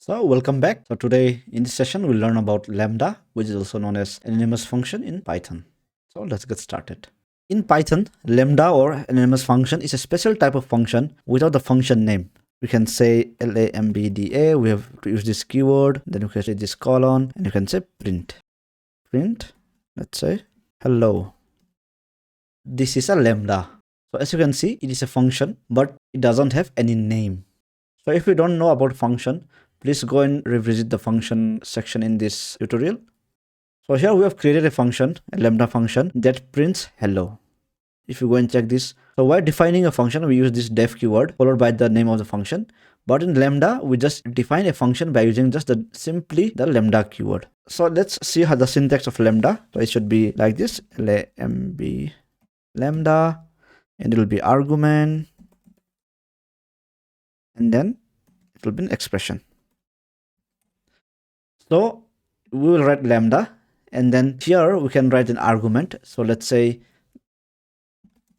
So welcome back. So today in this session we'll learn about Lambda, which is also known as anonymous function in Python. So let's get started. In Python, Lambda or anonymous function is a special type of function without the function name. We can say lambda, we have to use this keyword, then we can say this colon, and you can say print. Print, let's say hello. This is a lambda. So as you can see, it is a function, but it doesn't have any name. So if you don't know about function, please go and revisit the function section in this tutorial. So here we have created a function, a lambda function that prints hello. If you go and check this, so while defining a function, we use this def keyword followed by the name of the function. But in Lambda, we just define a function by using just simply the lambda keyword. So let's see how the syntax of lambda. So it should be like this, lambda, and it will be argument, and then it will be an expression. So we will write lambda, and then here we can write an argument. So let's say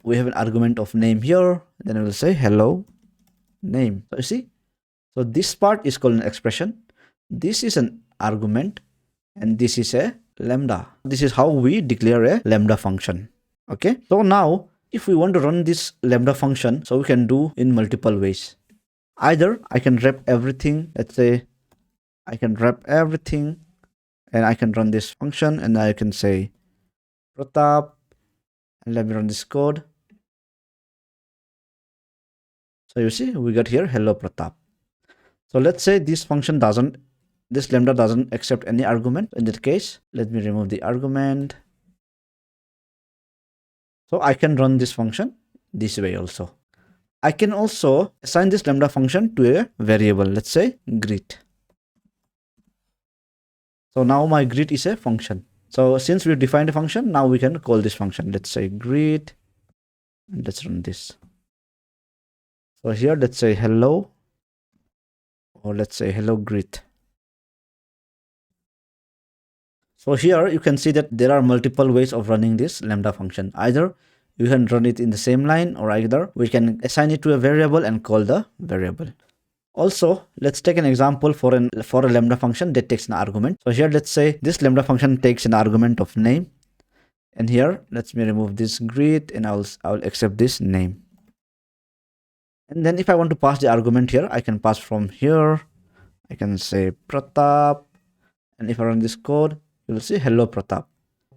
we have an argument of name here, then we will say hello name. So you see, so this part is called an expression, this is an argument, and this is a lambda. This is how we declare a lambda function. Okay, so now if we want to run this lambda function, so we can do in multiple ways. Either I can wrap everything, let's say I can wrap everything, and I can run this function, and I can say Pratap, and let me run this code. So you see, we got here hello Pratap. So let's say this lambda doesn't accept any argument. In that case, let me remove the argument. So I can run this function this way also. I can also assign this lambda function to a variable, let's say greet. So now my greet is a function. So since we've defined a function, now we can call this function. Let's say greet, and let's run this. So here, let's say hello, or let's say hello greet. So here you can see that there are multiple ways of running this lambda function. Either you can run it in the same line, or either we can assign it to a variable and call the variable. Also, let's take an example for a lambda function that takes an argument. So here, let's say this lambda function takes an argument of name, and here let me remove this greet, and I'll accept this name. And then if I want to pass the argument here, I can pass from here. I can say Pratap, and if I run this code, you will see hello Pratap.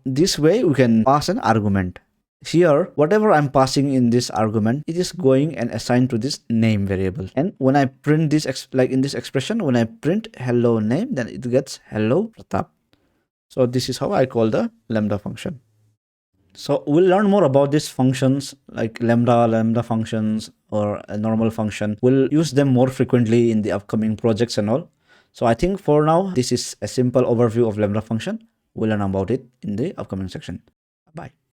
This way we can pass an argument. Here, whatever I'm passing in this argument, it is going and assigned to this name variable. And when I print this, like in this expression, when I print hello name, then it gets hello Pratap. So this is how I call the lambda function. So we'll learn more about these functions like lambda functions, or a normal function. We'll use them more frequently in the upcoming projects and all. So I think for now, this is a simple overview of lambda function. We'll learn about it in the upcoming section. Bye.